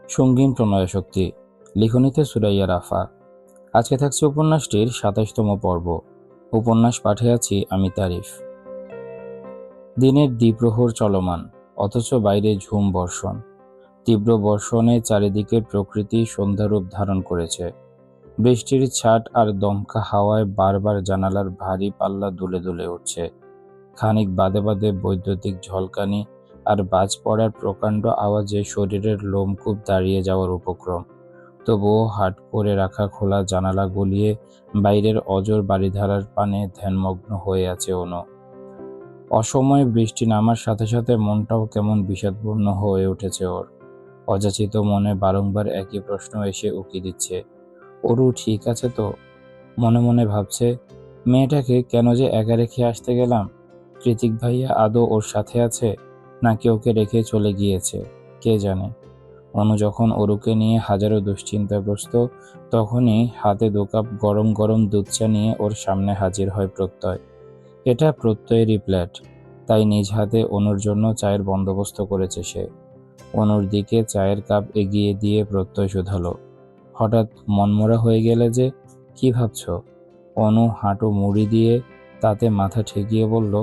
সঙ্গীন প্রণয়শক্তি। লিখনীতে সুরাইয়া রাফা। আজকে থাকছে উপন্যাসটির ২৭তম পর্ব। উপন্যাস পাঠে আছি আমি তারিফ। দিনের দ্বিপ্রহর চলমান, অথচ বাইরে ঝুম বর্ষণ। তীব্র বর্ষণে চারিদিকের প্রকৃতি সন্ধ্যারূপ ধারণ করেছে। বৃষ্টির ছাট আর দমকা হাওয়ায় বারবার জানালার ভারী পাল্লা দুলে দুলে উঠছে। খানিক বাদে বাদে বৈদ্যুতিক ঝলকানি আর বাজ পড়ার প্রকাণ্ড আওয়াজে শরীরের লোমকূপ দাঁড়িয়ে যাওয়ার উপক্রম। তবুও হাট করে রাখা খোলা জানালা গলিয়ে বাইরের অজর বাড়িধারার পানে ধ্যানমগ্ন হয়ে আছে অনু। অসময়ে বৃষ্টি নামার সাথে সাথে মনটাও কেমন বিষাদপূর্ণ হয়ে উঠেছে ওর। অযাচিত মনে বারংবার একই প্রশ্ন এসে উকি দিচ্ছে, অরু ঠিক আছে তো? মনে মনে ভাবছে, মেয়েটাকে কেন যে একা রেখে আসতে গেলাম। কৃতিক ভাইয়া আদৌ ওর সাথে আছে, নাকি ওকে রেখে চলে গিয়েছে, কে জানে। অনু যখন অরুকে নিয়ে হাজারো দুশ্চিন্তাগ্রস্ত, তখনই হাতে ২ কাপ গরম গরম দুধ চা নিয়ে ওর সামনে হাজির হয় প্রত্যয়। এটা প্রত্যয়েরই প্ল্যাট, তাই নিজ হাতে অনুর জন্য চায়ের বন্দোবস্ত করেছে সে। অনুর দিকে চায়ের কাপ এগিয়ে দিয়ে প্রত্যয় শুধালো, হঠাৎ মনমরা হয়ে গেলে যে, কি ভাবছ? অনু হাঁটু মুড়ি দিয়ে তাতে মাথা ঠেকিয়ে বলল,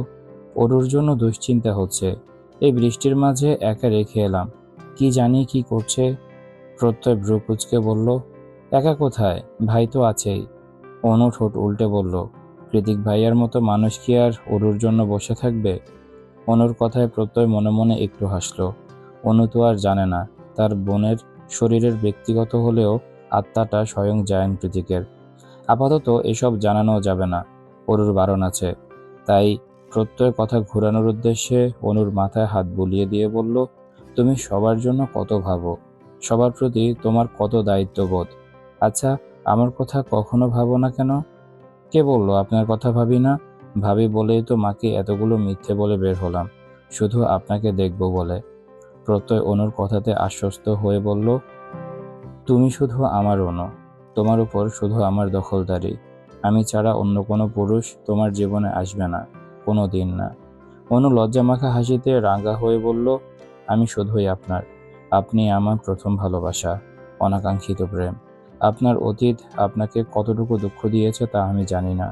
অরুর জন্য দুশ্চিন্তা হচ্ছে। এই বৃষ্টির মাঝে একা রেখে এলাম, কি জানি কি করছে। প্রত্যয় ভ্রু কুঁচকে বলল, একা কোথায়, ভাই তো আছেই। অনু ঠোঁট উল্টে বলল, কৃতিক ভাইয়ার মতো মানুষ কি আর অরুর জন্য বসে থাকবে? অনুর কথায় প্রত্যয় মনে মনে একটু হাসল। অনু তো আর জানে না, তার বোনের শরীরের ব্যক্তিগত হলেও আত্মাটা স্বয়ং জায়ান কৃতিকের। আপাতত এসব জানানো যাবে না, অরুর বারণ আছে। তাই প্রত্যয় কথা ঘুরানোর উদ্দেশ্যে অনুর মাথায় হাত বুলিয়ে দিয়ে বলল, তুমি সবার জন্য কত ভাবো, সবার প্রতি তোমার কত দায়িত্ববোধ। আচ্ছা, আমার কথা কখনো ভাবো না কেন? কে বলল আপনার কথা ভাবি না? ভাবি বলেই তো মাকে এতগুলো মিথ্যে বলে বের হলাম, শুধু আপনাকে দেখব বলে। প্রত্যয় অনুর কথাতে আশ্বস্ত হয়ে বলল, তুমি শুধু আমার অনু, তোমার উপর শুধু আমার দখলদারি। আমি ছাড়া অন্য কোনো পুরুষ তোমার জীবনে আসবে না, কোনো দিন না। অনু লজ্জামাখা হাসিতে রাঙা হয়ে বলল, আমি শুধুই আপনার। আপনি আমার প্রথম ভালোবাসা, অনাকাঙ্ক্ষিত প্রেম। আপনার অতীত আপনাকে কতটুকু দুঃখ দিয়েছে তা আমি জানি না,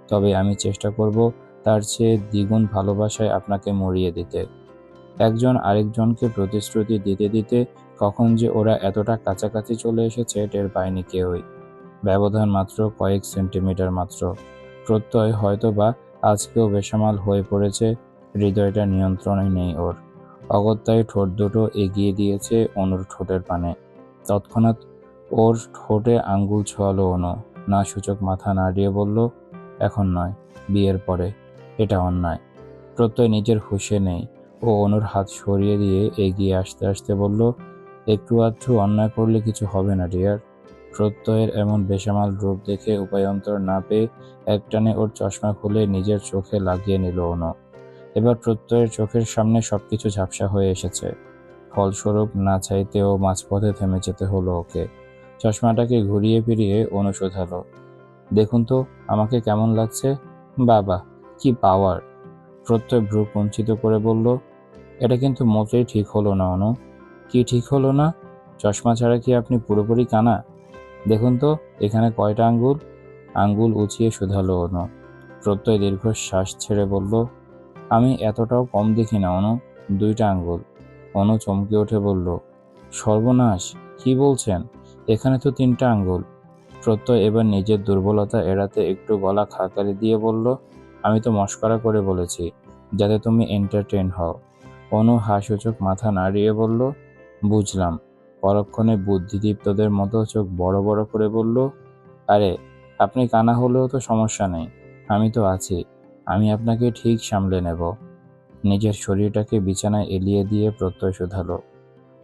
তবে আমি চেষ্টা করব তার চেয়ে দ্বিগুণ ভালোবাসায় আপনাকে মরিয়ে দিতে। একজন আরেকজনকে প্রতিশ্রুতি দিতে দিতে কখন যে ওরা এতটা কাছাকাছি চলে এসেছে টের পায়নি কেউই। ব্যবধান মাত্র কয়েক সেন্টিমিটার মাত্র। প্রত্যয় হয়তো বা আজকেও বেসামাল হয়ে পড়েছে, হৃদয়টা নিয়ন্ত্রণে নেই ওর। অগত্যায় ঠোঁট দুটো এগিয়ে দিয়েছে অনুর ঠোঁটের পানে। তৎক্ষণাৎ ওর ঠোঁটে আঙ্গুল ছোঁয়ালো অনু। না সূচক মাথা নাড়িয়ে বলল, এখন নয়, বিয়ের পরে। এটা অন্যায়। প্রত্যয় নিজের হুঁশে নেই। ও অনুর হাত সরিয়ে দিয়ে এগিয়ে আসতে আসতে বলল, একটু আধটু অন্যায় করলে কিছু হবে না ডিয়ার। প্রত্যয়ের এমন বেসামাল রূপ দেখে উপায়ন্তর না পেয়ে একটানে ওর চশমা খুলে নিজের চোখে লাগিয়ে নিল অনু। এবার প্রত্যয়ের চোখের সামনে সবকিছু ঝাপসা হয়ে এসেছে। ফলস্বরূপ না চাইতেও মাঝপথে থেমে যেতে হলো ওকে। চশমাটাকে ঘুরিয়ে ফিরিয়ে অনু শোধালো, দেখুন তো আমাকে কেমন লাগছে? বাবা, কি পাওয়ার! প্রত্যয় ভ্রু কুঞ্চিত করে বলল, এটা কিন্তু মোটেই ঠিক হলো না অনু। কি ঠিক হলো না? চশমা ছাড়া কি আপনি পুরোপুরি কানা? দেখুন তো এখানে কয়টা আঙ্গুল? আঙ্গুল উঁচিয়ে শুধালো অনু। প্রত্যয় দীর্ঘশ্বাস ছেড়ে বলল, আমি এতটাও কম দেখি না অনু, 2টা আঙ্গুল। অনু চমকে উঠে বলল, সর্বনাশ, কি বলছেন? এখানে তো 3টা আঙ্গুল। প্রত্যয় এবার নিজের দুর্বলতা এড়াতে একটু গলা খাকারি দিয়ে বলল, আমি তো মশকরা করে বলেছি, যাতে তুমি এন্টারটেইন হও। অনু হাসূচক মাথা নাড়িয়ে বলল, বুঝলাম। পরক্ষণে বুদ্ধিদীপ্তদের মতো চোখ বড় বড় করে বলল, আরে, আপনি কানা হলেও তো সমস্যা নেই, আমি তো আছি। আমি আপনাকে ঠিক সামলে নেব। নিজের শরীরটাকে বিছানায় এলিয়ে দিয়ে প্রত্যয় শুধালো,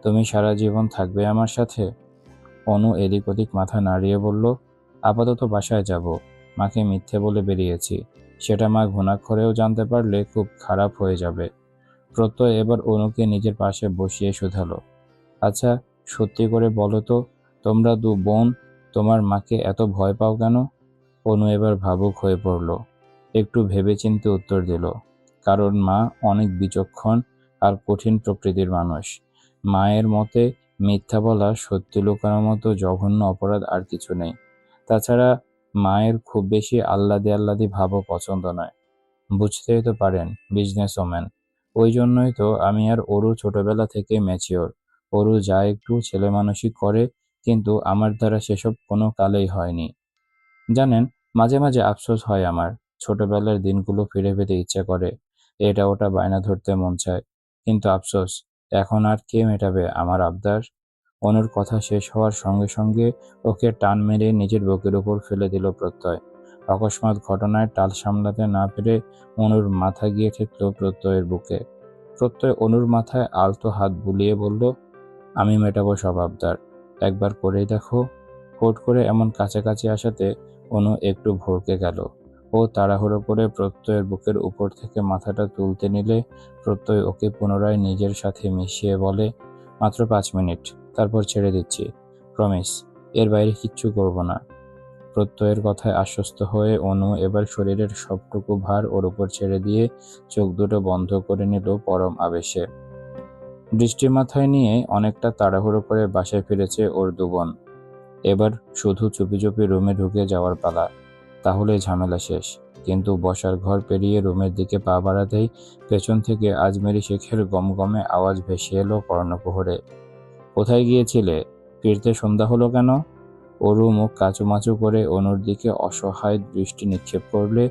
তুমি সারা জীবন থাকবে আমার সাথে? অনু এদিক ওদিক মাথা নাড়িয়ে বলল, আপাতত বাসায় যাব। মাকে মিথ্যে বলে বেরিয়েছি, সেটা মা ঘুণাক্ষরেও জানতে পারলে খুব খারাপ হয়ে যাবে। প্রত্যয় এবার অনুকে নিজের পাশে বসিয়ে শুধালো, আচ্ছা, সত্যি করে বলো তো, তোমরা 2 বোন তোমার মাকে এত ভয় পাও কেন? অনু এবার ভাবুক হয়ে পড়ল। একটু ভেবেচিন্তে উত্তর দিল, কারণ মা অনেক বিচক্ষণ আর কঠিন প্রকৃতির মানুষ। মায়ের মতে মিথ্যা বলা, সত্যি লুকানোর মতো জঘন্য অপরাধ আর কিছু নেই। তাছাড়া মায়ের খুব বেশি আহ্লাদি আহ্লাদি ভাবও পছন্দ নয়। বুঝতেই তো পারেন, বিজনেস ওম্যান। ওই জন্যই তো আমি আর অরু ছোটবেলা থেকে ম্যাচিওর। অরু যা একটু ছেলেমানুষি করে, কিন্তু আমার দ্বারা সেসব কোনো কালেই হয়নি। জানেন, মাঝে মাঝে আফসোস হয় আমার। ছোটবেলার দিনগুলো ফিরে পেতে ইচ্ছে করে। এটা ওটা বায়না ধরতে মন চায়। কিন্তু আফসোস, এখন আর কে মেটাবে আমার আবদার? অনুর কথা শেষ হওয়ার সঙ্গে সঙ্গে ওকে টান মেরে নিজের বুকের উপর ফেলে দিল প্রত্যয়। অকস্মাৎ ঘটনায় টাল সামলাতে না পেরে অনুর মাথা গিয়ে ঠেকল প্রত্যয়ের বুকে। প্রত্যয় অনুর মাথায় আলতো হাত বুলিয়ে বলল, আমি মেটাবো সব আবদার। একবার করেই দেখো। হুট করে এমন কাছাকাছি আসাতে অনু একটু ভড়কে গেল। ও তাড়াহুড়ো করে প্রত্যয়ের বুকের উপর থেকে মাথাটা তুলতে নিলে প্রত্যয় ওকে পুনরায় নিজের সাথে মিশিয়ে বলে, মাত্র 5 মিনিট, তারপর ছেড়ে দিচ্ছি। প্রমিস, এর বাইরে কিচ্ছু করব না। প্রত্যয়ের কথায় আশ্বস্ত হয়ে অনু এবার শরীরের সবটুকু ভার ওর উপর ছেড়ে দিয়ে চোখ দুটো বন্ধ করে নিল পরম আবেশে। বৃষ্টি মাথায় নিয়ে অনেকটা তাড়াহুড়ো করে বাসায় ফিরেছে ওর দুবোন। এবার শুধু চুপি চুপি রুমে ঢুকে যাওয়ার পালা, তাহলে ঝামেলা শেষ। কিন্তু বসার ঘর পেরিয়ে রুমের দিকে পা বাড়াতেই পেছন থেকে আজমেরি শেখের গমগমে আওয়াজ ভেসে এলো কর্ণকুহরে। কোথায় গিয়েছিলে? ফিরতে সন্ধ্যা হলো কেন? অরু মুখ কাঁচুমাচু করে অনুর দিকে অসহায় দৃষ্টি নিক্ষেপ করলে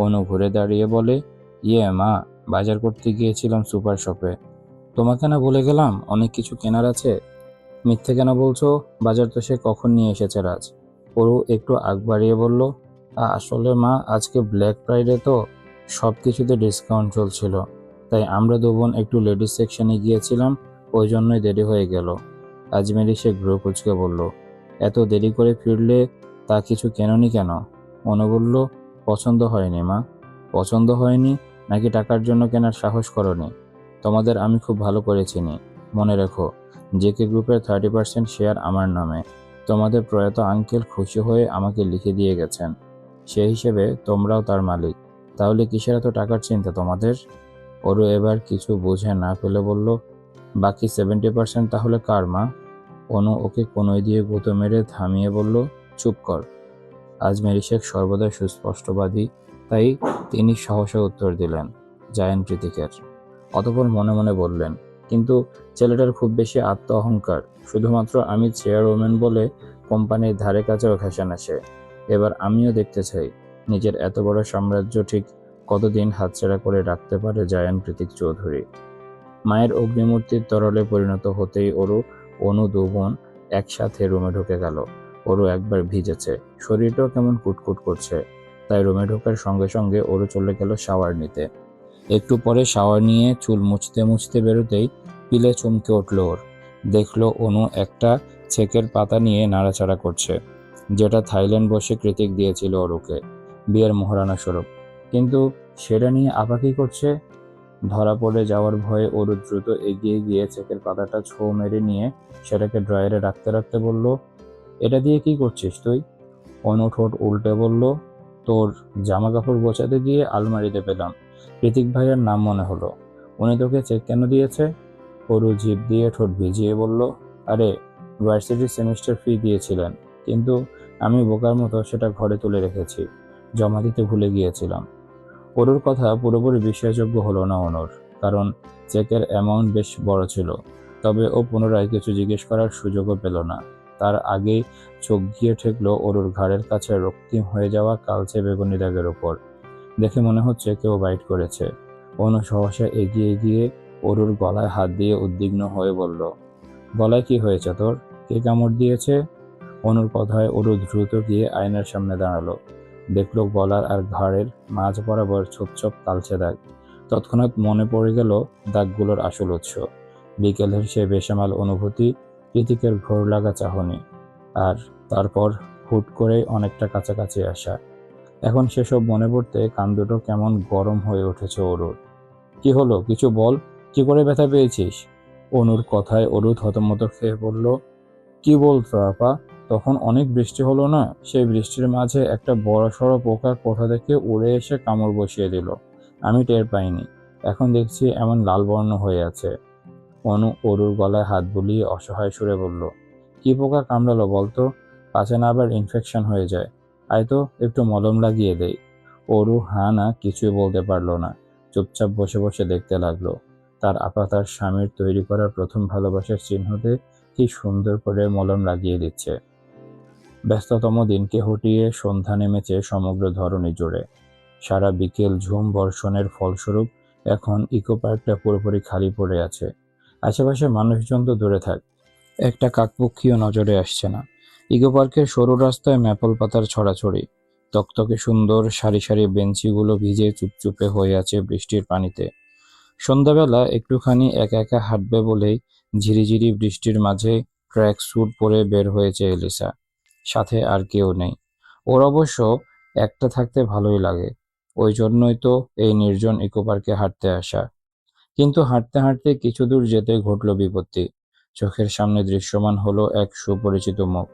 অনু ঘুরে দাঁড়িয়ে বলে, ইয়ে মা, বাজার করতে গিয়েছিলাম সুপার শপে। তোমাকে না বলে গেলাম অনেক কিছু কেনার আছে? মিথ্যে কেন বলছো? বাজার তো সে কখন নিয়ে এসেছে রাজ। অরু একটু আগ বাড়িয়ে বলল, আসলে মা, আজকে ব্ল্যাক ফ্রাইডে তো সব কিছুতে ডিসকাউন্ট চলছিল, তাই আমরা দুবোন একটু লেডিস সেকশনে গিয়েছিলাম, ওই জন্যই দেরি হয়ে গেল। আজমেরি সে ভ্রু কুঁচকে বলল, এত দেরি করে ফিরলে তা কিছু কেননি কেন? অনু বলল, পছন্দ হয়নি মা। পছন্দ হয়নি নাকি টাকার জন্য কেনার সাহস করনি? তোমাদের আমি খুব ভালো করে চিনি। মনে রেখো, জেকে গ্রুপের 30% শেয়ার আমার নামে। তোমাদের প্রয়াত আঙ্কেল খুশি হয়ে আমাকে লিখে দিয়ে গেছেন। সেই হিসেবে তোমরাও তার মালিক। তাহলে কিসের এত টাকার চিন্তা তোমাদের? ওরও এবার কিছু বুঝে না পেলে বলল, বাকি 70% তাহলে কার মা? অনু ওকে কোনোই দিয়ে গুঁতো মেরে থামিয়ে বলল, চুপ কর। আজমেরি শেখ সর্বদাই সুস্পষ্টবাদী, তাই তিনি সহসা উত্তর দিলেন, জায়ান প্রীতিকের। অতঃপর মনে মনে বললেন, কিন্তু ছেলেটার খুব বেশি আত্ম অহংকার। শুধুমাত্র আমি চেয়ারম্যান বলে কোম্পানির ধারে কাছেও ঘেঁষে না সে। এবার আমিও দেখতে চাই নিজের এত বড় সাম্রাজ্য ঠিক কতদিন হাতছাড়া করে রাখতে পারে জায়ান প্রীতিক চৌধুরী। মায়ের অগ্নিমূর্তির তরলে পরিণত হতেই অনু দু বোন একসাথে রুমে ঢুকে গেল। ওরু একবার ভিজেছে, শরীরটাও কেমন কুটকুট করছে, তাই রুমে ঢোকার সঙ্গে সঙ্গে ওরু চলে গেল শাওয়ার নিতে। একটু পরে শাওয়ার নিয়ে চুল মুছতে মুছতে বেরোতেই পিলে চমকে উঠল ওর। দেখল অনু একটা ছেকের পাতা নিয়ে নাড়াচাড়া করছে, যেটা থাইল্যান্ড বসে কৃতিক দিয়েছিল ওরুকে বিয়ের মোহরানা স্বরূপ। কিন্তু সেটা নিয়ে আপা কি করছে? ধরা পড়ে যাওয়ার ভয়ে অরু দ্রুত এগিয়ে গিয়ে চেকের পাতাটা ছো মেরে নিয়ে সেটাকে ড্রয়ারে রাখতে রাখতে বলল, এটা দিয়ে কি করছিস তুই? অনু ঠোঁট উল্টে বলল, তোর জামা কাপড় গোছাতে গিয়ে আলমারিতে পেলাম, ঋতিক ভাইয়ের নাম মনে হলো। উনি তোকে চেক কেন দিয়েছে? অরু জিভ দিয়ে ঠোঁট ভিজিয়ে বলল, আরে, ভার্সিটির সেমিস্টার ফি দিয়েছিলেন, কিন্তু আমি বোকার মতো সেটা ঘরে তুলে রেখেছি, জমা দিতে ভুলে গিয়েছিলাম। অরুর কথা পুরোপুরি বিশ্বাসযোগ্য হলো না অনুর, কারণ চেকের অ্যামাউন্ট বেশ বড় ছিল। তবে ও পুনরায় কিছু জিজ্ঞেস করার সুযোগও পেল না। তার আগেই চোখ গিয়ে ঠেকল অরুর ঘাড়ের কাছে রক্তিম হয়ে যাওয়া কালচে বেগুনি দাগের উপর। দেখে মনে হচ্ছে কেউ বাইট করেছে। অনু সহসা এগিয়ে গিয়ে অরুর গলায় হাত দিয়ে উদ্বিগ্ন হয়ে বলল, গলায় কি হয়েছে তোর? কে কামড় দিয়েছে? অনুর কথায় অরু দ্রুত গিয়ে আয়নার সামনে দাঁড়ালো। দেখল গলার আর ঘাড়ের মাঝ বরাবর ছোপ ছোপ কালচে দাগ। তৎক্ষণাৎ মনে পড়ে গেল দাগগুলোর আসল উৎস, বিকেলের সে বেসামাল অনুভূতি, কৃতিকের ঘোর লাগা চাহনি, আর তারপর হুট করেই অনেকটা কাছাকাছি আসা। এখন সেসব মনে পড়তে কান দুটো কেমন গরম হয়ে উঠেছে অরুর। কি হলো, কিছু বল। কি করে ব্যথা পেয়েছিস? অনুর কথায় অরু থতমত খেয়ে বলল, কি বলছো আপা? তখন অনেক বৃষ্টি হলো না, সেই বৃষ্টির মাঝে একটা বড়সড় পোকা কোথা থেকে উড়ে এসে কামড় বসিয়ে দিল। আমি টের পাইনি, এখন দেখছি এমন লাল বর্ণ হয়ে আছে। অনু অরুর গলায় হাত বুলিয়ে অসহায় সুরে বলল, কি পোকা কামড়ালো বলতো? পাছে না আবার ইনফেকশন হয়ে যায়। আয় তো, একটু মলম লাগিয়ে দেই। অরু হ্যাঁ না কিছুই বলতে পারল না। চুপচাপ বসে বসে দেখতে লাগলো। তার আপা তার স্বামীর তৈরি করা প্রথম ভালোবাসার চিহ্নতে কি সুন্দর করে মলম লাগিয়ে দিচ্ছে। ব্যস্ততম দিনকে হটিয়ে সন্ধ্যা নেমেছে সমগ্র ধরণী জুড়ে। সারা বিকেল ঝুম বর্ষণের ফলস্বরূপ এখন ইকো পার্কটা পুরোপুরি খালি পড়ে আছে। আশেপাশে মানুষজন তো দূরে থাক, একটা কাকপক্ষীও নজরে আসছে না। ইকো পার্কের সরু রাস্তায় ম্যাপল পাতার ছড়াছড়ি। তকতকে সুন্দর সারি সারি বেঞ্চিগুলো ভিজে চুপচুপে হয়ে আছে বৃষ্টির পানিতে। সন্ধ্যাবেলা একটুখানি একা একা হাঁটবে বলেই ঝিরিঝিরি বৃষ্টির মাঝে ট্র্যাক স্যুট পরে বের হয়েছে এলিসা। সাথে আর কেউ নেই। ওর অবশ্য একটা থাকতে ভালোই লাগে। ওই জন্যই তো এই নির্জন ইকো পার্কে হাঁটতে আসা। কিন্তু হাঁটতে হাঁটতে কিছু দূর যেতে ঘটল বিপত্তি। চোখের সামনে দৃশ্যমান হলো এক সুপরিচিত মুখ।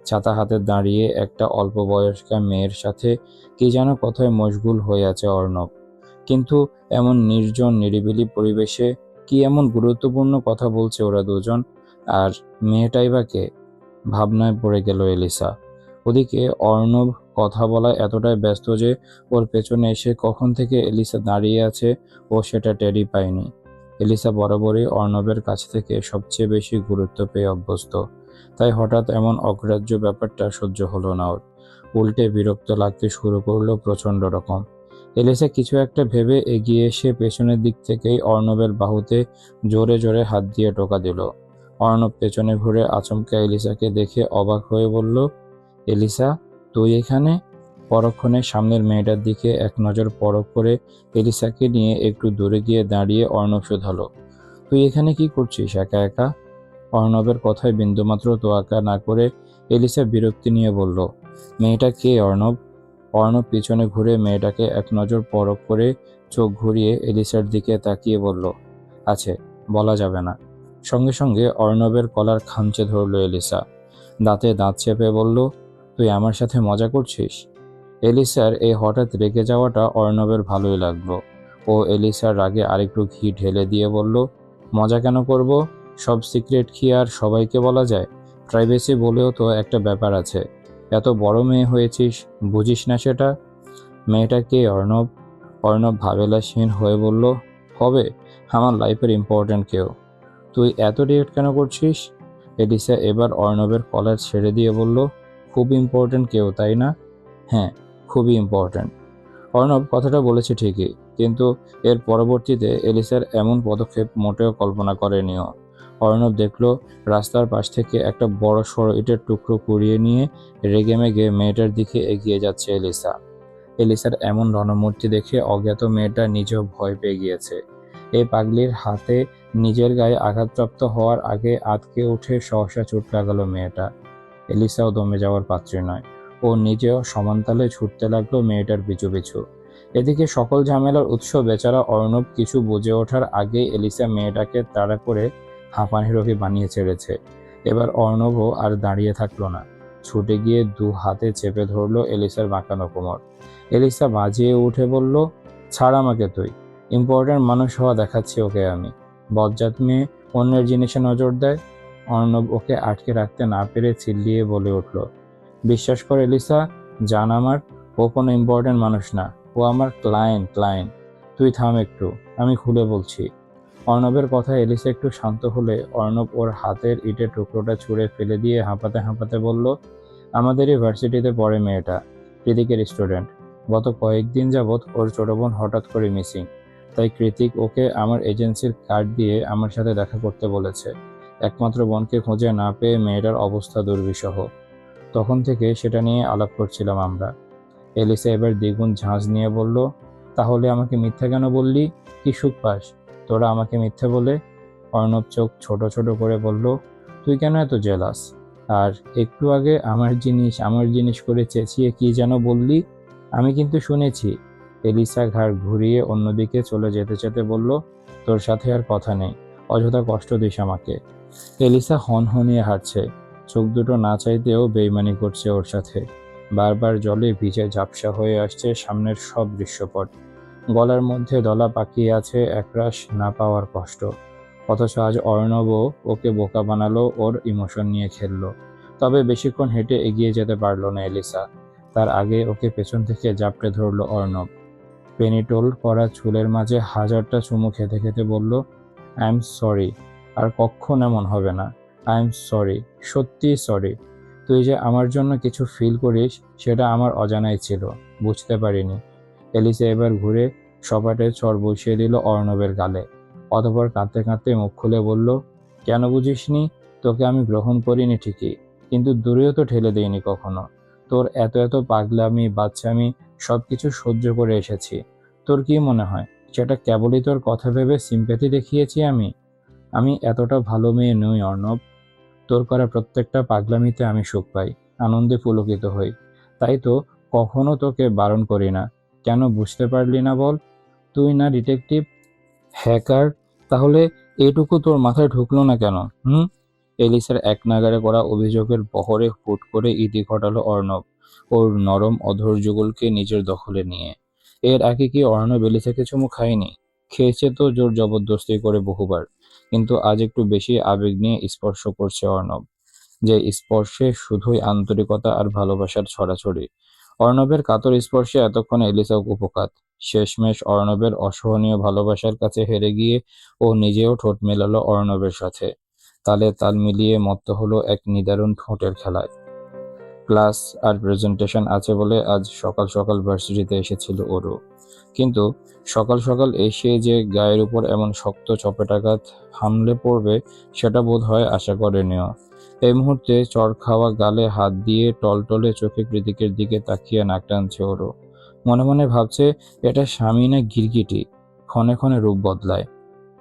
ছাতা হাতে দাঁড়িয়ে একটা অল্প বয়স্কা মেয়ের সাথে কি যেন কথায় মশগুল হয়ে আছে অর্ণব। কিন্তু এমন নির্জন নিরিবিলি পরিবেশে কি এমন গুরুত্বপূর্ণ কথা বলছে ওরা দুজন? আর মেয়েটাই বা কে? ভাবনায় পড়ে গেল এলিসা। ওদিকে অর্ণব কথা বলায় এতটাই ব্যস্ত যে ওর পেছনে এসে কখন থেকে এলিসা দাঁড়িয়ে আছে ও সেটা টেরই পায়নি। এলিসা বরাবরই অর্ণবের কাছ থেকে সবচেয়ে বেশি গুরুত্ব পেয়ে অভ্যস্ত। তাই হঠাৎ এমন অগ্রাহ্য ব্যাপারটা সহ্য হলো না ওর। উল্টে বিরক্ত লাগতে শুরু করলো প্রচণ্ড রকম। এলিসা কিছু একটা ভেবে এগিয়ে এসে পেছনের দিক থেকেই অর্ণবের বাহুতে জোরে জোরে হাত দিয়ে টোকা দিল। অর্ণব পেছনে ঘুরে আচমকা এলিসাকে দেখে অবাক হয়ে বলল, এলিসা, তুই এখানে? পরক্ষণে সামনের মেয়েটার দিকে এক নজর পরখ করে এলিসাকে নিয়ে একটু দূরে গিয়ে দাঁড়িয়ে অর্ণব শুধালো, তুই এখানে কি করছিস একা একা? অর্ণবের কথায় বিন্দুমাত্র তোয়াক্কা না করে এলিসা বিরক্তি নিয়ে বলল, মেয়েটা কে অর্ণব? অর্ণব পিছনে ঘুরে মেয়েটাকে এক নজর পরখ করে চোখ ঘুরিয়ে এলিসার দিকে তাকিয়ে বলল, আছে, বলা যাবে না। সঙ্গে সঙ্গে অর্ণবের কলার খামচে ধরল এলিসা। দাঁতে দাঁত চেপে বলল, তুই আমার সাথে মজা করছিস? এলিসার এই হঠাৎ রেগে যাওয়াটা অর্ণবের ভালোই লাগলো। ও এলিসার রাগে আরেকটু ঘি ঢেলে দিয়ে বলল, মজা কেন করব? সব সিক্রেট কি আর সবাইকে বলা যায়? প্রাইভেসি বলেও তো একটা ব্যাপার আছে। এত বড় মেয়ে হয়েছিস, বুঝিস না সেটা? মেয়েটা কে অর্ণব? অর্ণব ভাবেলাসহীন হয়ে বলল, হবে, আমার লাইফের ইম্পর্ট্যান্ট কেউ। তুই এত রিয়েক্ট কেন করছিস? এলিসা এবার অর্ণবের কলার ছেড়ে দিয়ে বলল, খুব ইম্পর্ট্যান্ট কেউ, তাই না? হ্যাঁ, খুবই ইম্পর্ট্যান্ট। অর্ণব কথাটা বলেছে ঠিকই, কিন্তু এর পরবর্তীতে এলিসার এমন পদক্ষেপ মোটেও কল্পনা করেনিও। অর্ণব দেখল রাস্তার পাশ থেকে একটা বড় সড়ো ইটের টুকরো কুড়িয়ে নিয়ে রেগেমেগে মেয়েটার দিকে এগিয়ে যাচ্ছে এলিসা। এলিসার এমন রণমূর্তি দেখে অজ্ঞাত মেয়েটা নিজেও ভয় পেয়ে গিয়েছে। এই পাগলির হাতে নিজের গায়ে আঘাতপ্রাপ্ত হওয়ার আগে আঁতকে উঠে সহসা চোট লাগালো মেয়েটা। এলিসাও দমে যাওয়ার পাত্রী নয়। ও নিজেও সমানতালে ছুটতে লাগলো মেয়েটার পিছু পিছু। এদিকে সকল ঝামেলার উৎস বেচারা অর্ণব কিছু বুঝে ওঠার আগেই এলিসা মেয়েটাকে তাড়া করে হাঁপানি রোগী বানিয়ে ছেড়েছে। এবার অর্ণবও আর দাঁড়িয়ে থাকলো না। ছুটে গিয়ে দু হাতে চেপে ধরলো এলিসার বাঁকানো কোমর। এলিসা বাজিয়ে উঠে বলল, ছাড় আমাকে তুই। ইম্পর্ট্যান্ট মানুষ হওয়া দেখাচ্ছি ওকে আমি। বজ্জাত মেয়ে অন্যের জিনিসে নজর দেয়। অর্ণব ওকে আটকে রাখতে না পেরে চিল্লিয়ে বলে উঠল, বিশ্বাস কর এলিসা, জান আমার, ও কোনো ইম্পর্ট্যান্ট মানুষ না। ও আমার ক্লায়েন্ট। তুই থাম একটু, আমি খুলে বলছি। অর্ণবের কথায় এলিসা একটু শান্ত হলে অর্ণব ওর হাতের ইটের টুকরোটা ছুঁড়ে ফেলে দিয়ে হাঁপাতে হাঁপাতে বলল, আমাদের ইউনিভার্সিটিতে পড়ে মেয়েটা, কৃতিকের স্টুডেন্ট। গত কয়েকদিন যাবৎ ওর ছোট বোন হঠাৎ করে মিসিং। তাই কৃতিক ওকে আমার এজেন্সির কার্ড দিয়ে আমার সাথে দেখা করতে বলেছে। একমাত্র বোনকে খুঁজে না পেয়ে মেয়েটার অবস্থা দুর্বিষহ। তখন থেকে সেটা নিয়ে আলাপ করছিলাম আমরা। এলিসা এবার দ্বিগুণ ঝাঁজ নিয়ে বলল, তাহলে আমাকে মিথ্যা কেন বললি? কি সুখ পাস তোরা আমাকে মিথ্যে বলে? অর্ণব চোখ ছোট ছোট করে বলল, তুই কেন এত জেলাস? আর একটু আগে আমার জিনিস করে চেঁচিয়ে কি যেন বললি? আমি কিন্তু শুনেছি। এলিসা ঘাড় ঘুরিয়ে অন্যদিকে চলে যেতে যেতে বলল, তোর সাথে আর কথা নেই, অযথা কষ্ট দিস আমাকে। এলিসা হনহনিয়ে হাঁটছে। চোখ দুটো না চাইতেও বেইমানি করছে ওর সাথে। বারবার জলে ভিজে ঝাপসা হয়ে আসছে সামনের সব দৃশ্যপট। গলার মধ্যে দলা পাকিয়ে আছে একরাশ না পাওয়ার কষ্ট। অথচ আজ অর্ণবও ওকে বোকা বানালো, ওর ইমোশন নিয়ে খেললো। তবে বেশিক্ষণ হেঁটে এগিয়ে যেতে পারল না এলিসা। তার আগে ওকে পেছন থেকে জাপটে ধরল অর্ণব। পেনিটোল করা চুলের মাঝে হাজারটা চুমু খেতে খেতে বলল, আই এম সরি, আর কক্ষণ এমন হবে না। আই এম সরি, সত্যিই সরি। তুই যে আমার জন্য কিছু ফিল করিস সেটা আমার অজানাই ছিল, বুঝতে পারিনি। এলিসা এবার ঘুরে সপাটে চড় বসিয়ে দিল অর্ণবের গালে। অতঃপর কাঁদতে কাঁদতে মুখ খুলে বলল, কেন বুঝিসনি? তোকে আমি গ্রহণ করিনি ঠিকই, কিন্তু দূরেও তো ঠেলে দিইনি কখনো। তোর এত এত পাগলামি বাচ্চামি সবকিছু সহ্য করে এসেছি। তোর কি মনে হয় সেটা কেবলই তোর কথা ভেবে সিম্প্যাথি দেখিয়েছি আমি? আমি এতটা ভালো মেয়ে নই অর্ণব। তোর করা প্রত্যেকটা পাগলামিতে আমি সুখ পাই, আনন্দে পুলকিত হই। তাই তো কখনো তোকে বারণ করি না। কেন বুঝতে পারলি না বল? তুই না ডিটেকটিভ, হ্যাকার, তাহলে এটুকু তোর মাথায় ঢুকলো না কেন? হুম? এলিসার এক নাগাড়ে করা অভিযোগের বহরে হুট করে ইতি ঘটালো অর্ণব, ওর নরম অধর যুগলকে নিজের দখলে নিয়ে। এর আগে কি অর্ণব এলিসাকে চুমু খায়নি? খেয়েছে তো জোর জবরদস্তি করে বহুবার, কিন্তু আজ একটু বেশি আবেগ নিয়ে স্পর্শ করছে অর্ণব, যে স্পর্শে শুধুই আন্তরিকতা আর ভালোবাসার ছড়াছড়ি। অর্ণবের কাতর স্পর্শে এতক্ষণে এলিসা উপকাত। শেষমেশ অর্ণবের অসহনীয় ভালোবাসার কাছে হেরে গিয়ে ও নিজেও ঠোঁট মেলালো অর্ণবের সাথে। তালে তাল মিলিয়ে মত্ত হলো এক নিদারুণ ঠোঁটের খেলায়। ক্লাস আর প্রেজেন্টেশন আছে বলে আজ সকাল সকাল ভার্সিটিতে এসেছিল ওরও, কিন্তু সকাল সকাল এসে যে গায়ের উপর এমন শক্ত চপেটাঘাত হামলে পড়বে সেটা বোধ হয় আশা করেনিও। এই মুহূর্তে চড় খাওয়া গালে হাত দিয়ে টলটলে চোখে কৃতিকের দিকে তাকিয়ে নাক টানছে ওরও। মনে মনে ভাবছে, এটা স্বামী না গিরগিটি, ক্ষণে ক্ষণে রূপ বদলায়।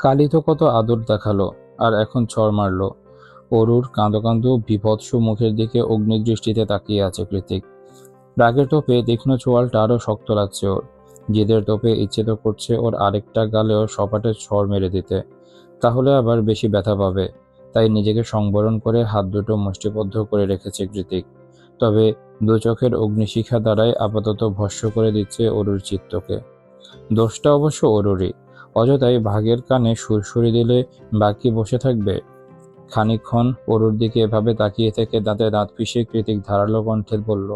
কালই তো কত আদর দেখালো, আর এখন চড় মারলো। অরুর কাঁদো কাঁদো বীভৎস মুখের দিকে অগ্নিদৃষ্টিতে তাকিয়ে আছে কৃতিক। রাগের তোপে তীক্ষ্ণ চোয়ালটা আরো শক্ত লাগছে ওর। জেদের তোপে ইচ্ছে তো করছে ওর আরেকটা গালেও সপাটে ছড় মেরে দিতে, তাহলে আবার বেশি ব্যথা পাবে। তাই নিজেকে সংবরণ করে হাত দুটো মুষ্টিবদ্ধ করে রেখেছে কৃতিক। তবে দু চোখের অগ্নিশিখা দ্বারাই আপাতত ভস্ম করে দিচ্ছে অরুর চিত্তকে। দোষটা অবশ্য অরুরই। অযথাই ভাগের কানে সুরসুরি দিলে বাকি বসে থাকবে? খানিকক্ষণ অরুর দিকে এভাবে তাকিয়ে থেকে দাঁতে দাঁত পিষে কৃতিক ধারালো কণ্ঠে বলল,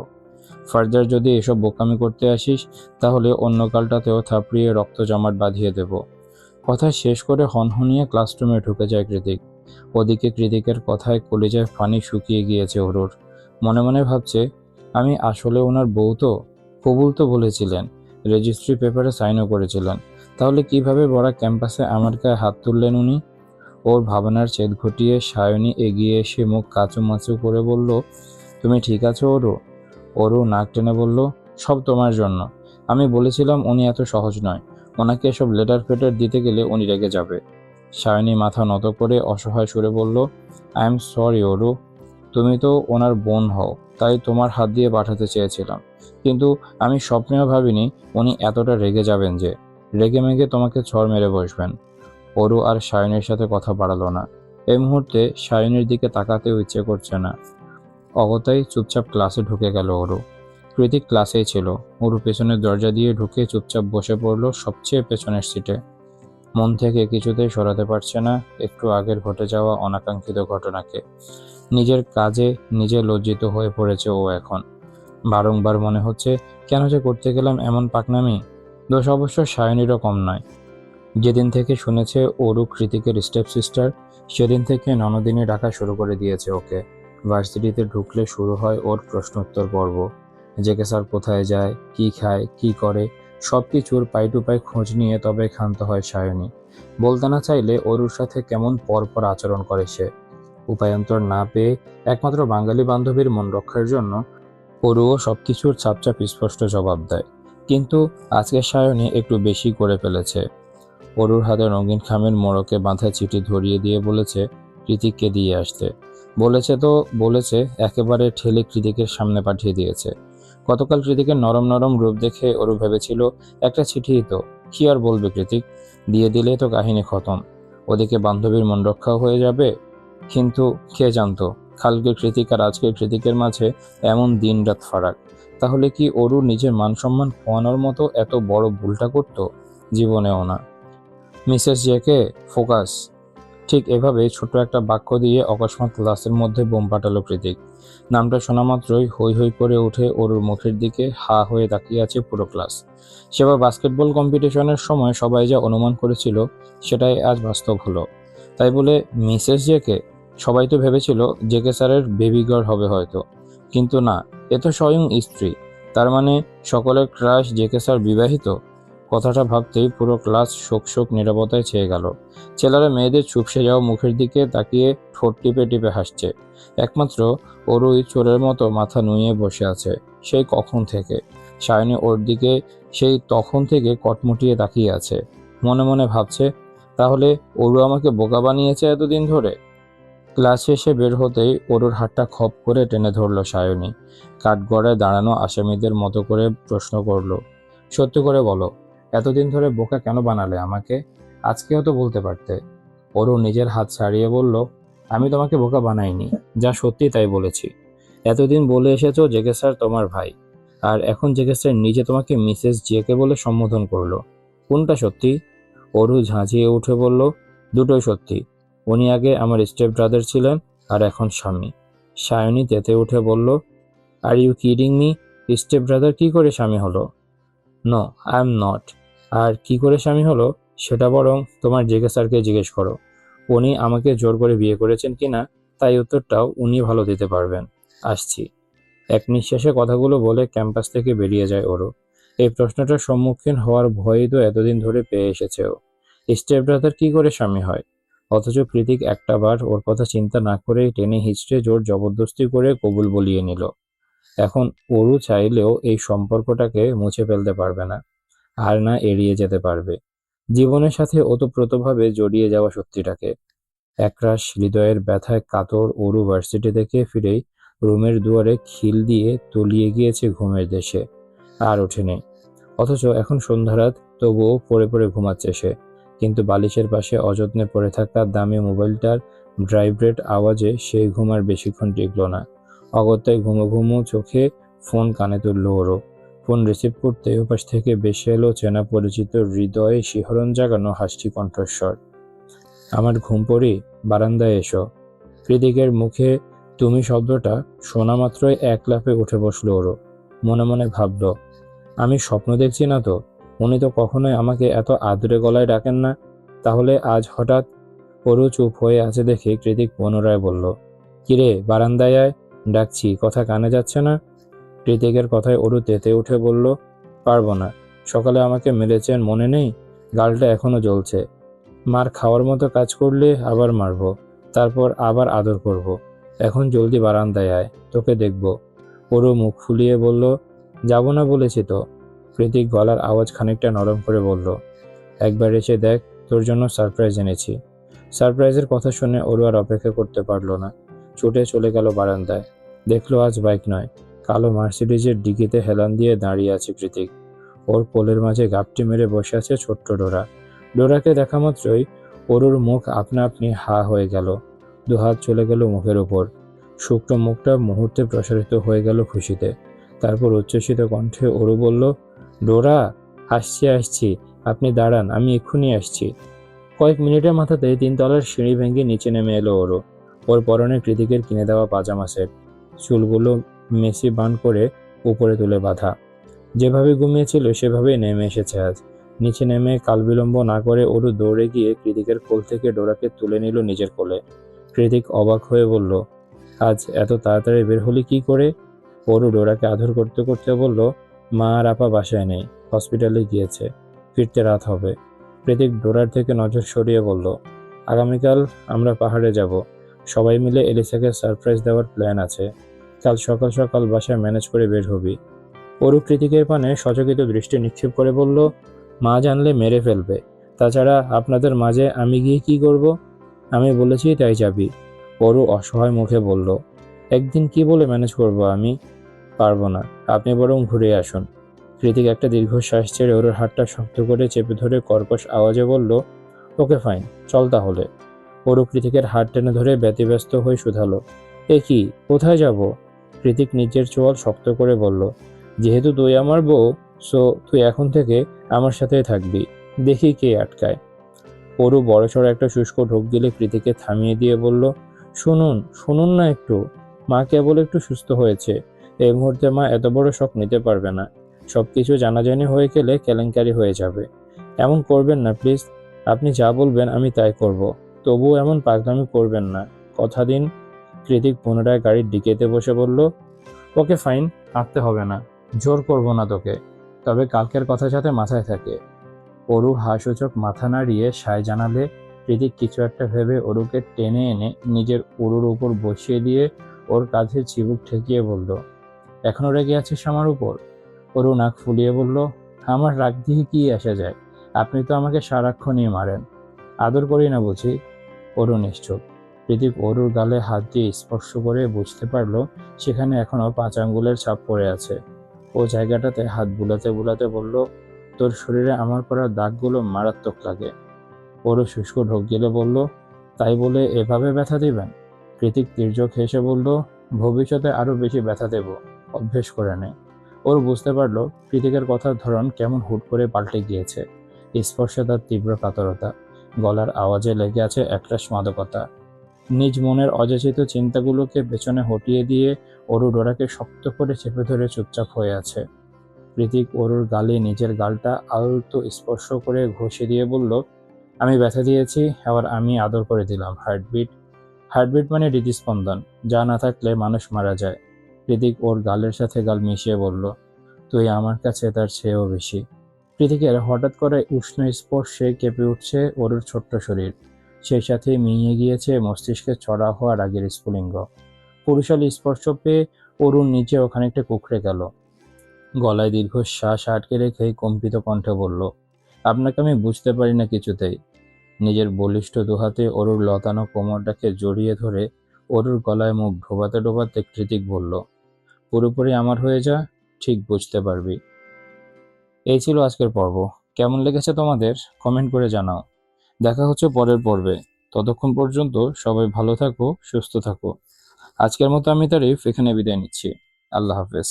ফার্দার যদি এসব বোকামি করতে আসিস তাহলে অন্য কালটাতেও থাপড়িয়ে রক্ত জমাট বাঁধিয়ে দেব। কথা শেষ করে হনহনিয়ে ক্লাসরুমে ঢুকে যায় কৃতিক। ওদিকে কৃতিকের কথায় কলিজায় পানি শুকিয়ে গিয়েছে অরুর। মনে মনে ভাবছে, আমি আসলে ওনার বউ তো, কবুল তো বলেছিলেন, রেজিস্ট্রি পেপারে সাইনও করেছিলেন, তাহলে কিভাবে বড় ক্যাম্পাসে আমার গায়ে হাত তুললেন উনি? ওর ভাবনার ছেদ ঘটিয়ে সায়নী এগিয়ে এসে মুখ কাঁচুমাচু করে বলল, তুমি ঠিক আছো অরু? অরু নাক টেনে বলল, সব তোমার জন্য। আমি বলেছিলাম উনি এত সহজ নয়, ওনাকে এসব লেটার ফেটার দিতে গেলে উনি রেগে যাবে। সায়নী মাথা নত করে অসহায় সুরে বলল, আই এম সরি অরু, তুমি তো ওনার বোন হও, তাই তোমার হাত দিয়ে পাঠাতে চেয়েছিলাম, কিন্তু আমি স্বপ্নেও ভাবিনি উনি এতটা রেগে যাবেন যে রেগে মেগে তোমাকে ছড় মেরে বসবেন। অরু আর সায়নীর সাথে কথা বাড়ালো না। এই মুহূর্তে সায়নীর দিকে তাকাতেও ইচ্ছে করছে না। অগতাই চুপচাপ ক্লাসে ঢুকে গেল অরু। কৃতিক ক্লাসেই ছিল। অরু পেছনের দরজা দিয়ে ঢুকে চুপচাপ বসে পড়ল সবচেয়ে পেছনের সিটে। মন থেকে কিছুতেই সরাতে পারছে না একটু আগের ঘটে যাওয়া অনাকাঙ্ক্ষিত ঘটনাকে। নিজের কাজে নিজে লজ্জিত হয়ে পড়েছে ও এখন। বারংবার মনে হচ্ছে, কেন যে করতে গেলাম এমন পাকনামি। দোষ অবশ্য সায়নীরও কম নয়। যেদিন থেকে শুনেছে অরু কৃতিকের স্টেপ সিস্টার, সেদিন থেকে ননদিনী ডাকা শুরু করে দিয়েছে ওকে। ভার্সিটিতে ঢুকলে শুরু হয় ওর প্রশ্নোত্তর পর্ব। জেকে স্যার কোথায় যায়, কি খায়, কি করে, সব কিছুর পাই টু পাই খোঁজ নিয়ে তবে ক্ষান্ত হয় সায়নী। বলতে না চাইলে অরুর সাথে কেমন পরপর আচরণ করে সে। উপায়ন্তর না পেয়ে একমাত্র বাঙালি বান্ধবীর মন রক্ষার জন্য অরুও সবকিছুর চাপচাপ স্পষ্ট জবাব দেয়। কিন্তু আজকে সায়নী একটু বেশি করে ফেলেছে। অরুর হাতে রঙিন খামের মোড়কে বাঁধা চিঠি ধরিয়ে দিয়ে বলেছে কৃতিককে দিয়ে আসতে। বলেছে তো বলেছে, একেবারে ঠেলে কৃতিকের সামনে পাঠিয়ে দিয়েছে। গতকাল কৃতিকের নরম নরম রূপ দেখে অরু ভেবেছিল একটা চিঠিই তো, কি আর বলবে কৃতিক, দিয়ে দিলে তো কাহিনী খতম, ওদিকে বান্ধবীর মন রক্ষাও হয়ে যাবে। কিন্তু কে জানতো কালকে কৃতিক আর আজকের কৃতিকের মাঝে এমন দিন রাত ফারাক। তাহলে কি অরু নিজের মান সম্মান খোয়ানোর মতো এত বড় ভুলটা করতো? জীবনেও না। Mrs JK, focus. ঠিক এভাবেই ছোট্ট একটা বাক্য দিয়ে অকস্মাৎ ক্লাসের মধ্যে বোম পাঠালো কৃতিক। নামটা শোনা মাত্রই হৈ হৈ করে উঠে ওর মুখের দিকে হা হয়ে তাকিয়ে আছে পুরো ক্লাস। সেবার বাস্কেটবল কম্পিটিশনের সময় সবাই যা অনুমান করেছিল সেটাই আজ বাস্তব হলো। তাই বলে মিসেস জেকে? সবাই তো ভেবেছিল জেকে স্যারের বেবি গার্ল হবে হয়তো, কিন্তু না, এ তো স্বয়ং স্ত্রী। তার মানে সকলের ক্রাশ জেকে স্যার বিবাহিত? কথাটা ভাবতেই পুরো ক্লাস শোক শোক নীরবতায় ছেয়ে গেল। ছেলেরা মেয়েদের চুপসে যাওয়া মুখের দিকে তাকিয়ে ঠোঁট টিপে টিপে হাসছে। একমাত্র অরুই চোরের মতো মাথা নুইয়ে বসে আছে সেই কখন থেকে। সায়নী ওর দিকে সেই তখন থেকে কটমুটিয়ে তাকিয়ে আছে, মনে মনে ভাবছে, তাহলে অরু আমাকে বোকা বানিয়েছে এতদিন ধরে। ক্লাস শেষে বের হতেই অরুর হাতটা খপ করে টেনে ধরল সায়নী। কাঠগড়ায় দাঁড়ানো আসামিদের মতো করে প্রশ্ন করলো, সত্যি করে বলো, এতদিন ধরে বোকা কেন বানালে আমাকে? আজকেও তো বলতে পারতে। অরু নিজের হাত ছাড়িয়ে বলল, আমি তোমাকে বোকা বানাইনি, যা সত্যি তাই বলেছি। এতদিন বলে এসেছো জেকে স্যার তোমার ভাই, আর এখন জেকে স্যার নিজে তোমাকে মিসেস জেকে বলে সম্বোধন করলো। কোনটা সত্যি? অরু ঝাঁঝিয়ে উঠে বলল, দুটোই সত্যি। উনি আগে আমার স্টেপ ব্রাদার ছিলেন, আর এখন স্বামী। সায়নী তেতে উঠে বলল, are you kidding me? Step brother কি করে স্বামী হলো? No, I am not. আর কি করে স্বামী হলো সেটা বরং তোমার জেকে স্যারকে জিজ্ঞেস করো। উনি আমাকে জোর করে বিয়ে করেছেন কিনা তাই উত্তরটাও উনি ভালো দিতে পারবেন। আসছি। এক নিঃশ্বাসে কথাগুলো বলে ক্যাম্পাস থেকে বেরিয়ে যায় ওরও। এই প্রশ্নটার সম্মুখীন হওয়ার ভয়ই তো এতদিন ধরে পেয়ে এসেছে ও। স্টেপ ব্রাদার কি করে স্বামী হয়? অথচ কৃতিক একটাবার ওর কথা চিন্তা না করেই টেনে হিচড়ে জোর জবরদস্তি করে কবুল বলিয়ে নিল। এখন অরু চাইলেও এই সম্পর্কটাকে মুছে ফেলতে পারবে না, আর না এড়িয়ে যেতে পারবে জীবনের সাথে ওতপ্রোতভাবে জড়িয়ে যাওয়া সত্যিটাকে। একরাশ হৃদয়ের ব্যথায় কাতর অরু ভার্সিটি থেকে ফিরেই রুমের দুয়ারে খিল দিয়ে তলিয়ে গিয়েছে ঘুমের দেশে, আর ওঠেনি। অথচ এখন সন্ধ্যারাত, তবুও পড়ে পড়ে ঘুমাচ্ছে সে। কিন্তু বালিশের পাশে অযত্নে পড়ে থাকা দামি মোবাইলটার ভাইব্রেট আওয়াজে সেই ঘুম আর বেশিক্ষণ টিকল না। অগত্যায় ঘুমো ঘুমো চোখে ফোন কানে তুলল ওরও। ফোন রিসিভ করতে ওপাশ থেকে বেশি এলো চেনা পরিচিত হৃদয়ে শিহরণ জাগানো হাসি কণ্ঠস্বর। আমার ঘুম পড়ি, বারান্দায় এসো। কৃতিকের মুখে তুমি শব্দটা শোনা মাত্রই এক লাফে উঠে বসলো ওরও। মনে মনে ভাবল, আমি স্বপ্ন দেখছি না তো? উনি তো কখনোই আমাকে এত আদুরে গলায় ডাকেন না, তাহলে আজ হঠাৎ? অরু চুপ হয়ে আছে দেখে কৃতিক পুনরায় বলল, কিরে বারান্দায় আয়, ডাকছি, কথা কানে যাচ্ছে না? কৃতিকের কথায় অরু তেতে উঠে বলল, পারবো না। সকালে আমাকে মেরেছেন মনে নেই? গালটা এখনো জ্বলছে। মার খাওয়ার মতো কাজ করলে আবার মারবো, তারপর আবার আদর করব। এখন জলদি বারান্দায় আয়, তোকে দেখব। অরু মুখ ফুলিয়ে বলল, যাব না বলেছি তো। কৃতিক গলার আওয়াজ খানিকটা নরম করে বলল, একবার এসে দেখ, তোর জন্য সারপ্রাইজ এনেছি। সারপ্রাইজের কথা শুনে অরু আর অপেক্ষা করতে পারলো না, ছুটে চলে গেল বারান্দায়। দেখলো আজ বাইক নয়, কালো মার্সিডিজের ডিকিতে হেলান দিয়ে দাঁড়িয়ে আছে কৃতিক। ওর কোলের মাঝে গাপটি মেরে বসে আছে ছোট্ট ডোরা। ডোরাকে দেখা মাত্রই অরুর মুখ আপনা আপনি হা হয়ে গেল। দুহাত চলে গেল মুখের উপর। শুকনো মুখটা মুহূর্তে প্রসারিত হয়ে গেল খুশিতে। তারপর উচ্ছ্বসিত কণ্ঠে অরু বলল, ডোরা, আসছি আসছি, আপনি দাঁড়ান, আমি এক্ষুনি আসছি। কয়েক মিনিটের মাথাতেই 3 তলার সিঁড়ি ভেঙে নিচে নেমে এলো ওরও। ওর পরনে কৃতিকের কিনে দেওয়া পাজামা সেট, চুলগুলো মেসি বান করে উপরে তুলে বাঁধা। যেভাবে ঘুমিয়েছিল সেভাবেই নেমে এসেছে আজ। নিচে নেমে কালবিলম্ব না করে অরু দৌড়ে গিয়ে কৃতিকের কোল থেকে ডোরাকে তুলে নিল নিজের কোলে। কৃতিক অবাক হয়ে বলল, আজ এত তাড়াতাড়ি বের হলি কি করে? অরু ডোরাকে আদর করতে করতে বলল, মা আর আপা বাসায় নেই, হসপিটালে গিয়েছে, ফিরতে রাত হবে। কৃতিক ডোরার থেকে নজর সরিয়ে বলল, আগামীকাল আমরা পাহাড়ে যাব, সবাই মিলে এলিসাকে সারপ্রাইজ দেওয়ার প্ল্যান আছে। কাল সকাল সকাল বাসায় ম্যানেজ করে বের হবি। অরু কৃতিকের পানে সচকিত দৃষ্টি নিক্ষেপ করে বলল, মা জানলে মেরে ফেলবে, তাছাড়া আপনাদের মাঝে আমি গিয়ে কি করব? আমি বলেছি তাই যাবি। অরু অসহায় মুখে বলল, একদিন কি বলে ম্যানেজ করব আমি? পারবো না, আপনি বরং ঘুরে আসুন। কৃতিক একটা দীর্ঘশ্বাস ছেড়ে ওর হাতটা শক্ত করে চেপে ধরে কর্কশ আওয়াজে বলল, ওকে ফাইন, চল তাহলে। অরু কৃতিকের হাত টেনে ধরে ব্যতিব্যস্ত হয়ে শুধালো, এ কি, কোথায় যাব? কৃতিক নিজের চোয়াল শক্ত করে বলল, যেহেতু তুই আমার বউ, সো তুই এখন থেকে আমার সাথেই থাকবি, দেখি কে আটকায়। অরু বড়সড় একটা শুষ্ক ঢোক গিলে কৃতিকে থামিয়ে দিয়ে বলল, শুনুন শুনুন না একটু, মা কেবল একটু সুস্থ হয়েছে, এই মুহূর্তে মা এত বড় শখ নিতে পারবে না। সবকিছু জানাজানি হয়ে গেলে কেলেঙ্কারি হয়ে যাবে। এমন করবেন না প্লিজ, আপনি যা বলবেন আমি তাই করব। তবুও এমন পাগলামি করবেন না, কথা দিন। কৃতিক পুনরায় গাড়ির ডিকিতে বসে বলল, ওকে ফাইন, কাঁদতে হবে না, জোর করব না তোকে, তবে কালকের কথা যাতে মাথায় থাকে। অরু হাসূচক মাথা নাড়িয়ে সায় জানালে কৃতিক কিছু একটা ভেবে অরুকে টেনে এনে নিজের উরুর উপর বসিয়ে দিয়ে ওর কাঁধে চিবুক ঠেকিয়ে বলল, এখনো রেগে আছিস আমার উপর? অরু নাক ফুলিয়ে বলল, আমার রাগ দিয়ে কি আসে যায়, আপনি তো আমাকে সারাক্ষণই মারেন, আদর করি না বুঝি? অরু নিশ্চুপ। কৃতিক অরুর গালে হাত দিয়ে স্পর্শ করে বুঝতে পারল সেখানে এখনো 5 আঙ্গুলের ছাপ পড়ে আছে। ও জায়গাটাতে হাত বুলাতে বুলাতে বলল, তোর শরীরে আমার করা দাগগুলো মারাত্মক লাগে। অরু শুষ্ক ঢোক গিলে বলল, তাই বলে এভাবে ব্যথা দিবেন? কৃতিক তির্যক হেসে বলল, ভবিষ্যতে আরো বেশি ব্যথা দেব, অভ্যেস করে নে। ওর বুঝতে পারল কৃতিকের কথার ধরন কেমন হুট করে পাল্টে গিয়েছে। স্পর্শে তার তীব্র কাতরতা, গলার আওয়াজে লেগে আছে একরাশ মাদকতা। নিজ মনের অযাচিত চিন্তাগুলোকে পেছনে হটিয়ে দিয়ে অরু ডোরাকে শক্ত করে চেপে ধরে চুপচাপ হয়ে আছে। কৃতিক অরুর গালে নিজের গালটা আলতো স্পর্শ করে ঘষে দিয়ে বলল, আমি ব্যথা দিয়েছি, আবার আমি আদর করে দিলাম। হার্টবিট, হার্টবিট মানে হৃদস্পন্দন, যা না থাকলে মানুষ মারা যায়। কৃতিক ওর গালের সাথে গাল মিশিয়ে বলল, তুই আমার কাছে তার চেয়েও বেশি। কৃতিকের হঠাৎ করে উষ্ণ স্পর্শে কেঁপে উঠছে অরুর ছোট্ট শরীর, সেই সাথে মিইয়ে গিয়েছে মস্তিষ্কে চড়া হওয়া রাগের স্ফুলিঙ্গ। পুরুষালী স্পর্শ পেয়ে অরুর নিচেও খানিকটা কুঁকড়ে গেল। গলায় দীর্ঘশ্বাস আটকে রেখে কম্পিত কণ্ঠে বলল, আপনাকে আমি বুঝতে পারি না কিছুতেই। নিজের বলিষ্ঠ দুহাতে অরুর লতানো কোমরটাকে জড়িয়ে ধরে অরুর গলায় মুখ ডোবাতে ডোবাতে কৃতিক বলল, পুরোপুরি আমার হয়ে যা, ঠিক বুঝতে পারবি। এই ছিল আজকের পর্ব। কেমন লেগেছে তোমাদের কমেন্ট করে জানাও। দেখা হচ্ছে পরের পর্বে। ততক্ষণ পর্যন্ত সবাই ভালো থাকো, সুস্থ থাকো। আজকের মতো আমি তারিফ এখানে বিদায় নিচ্ছি। আল্লাহ হাফেজ।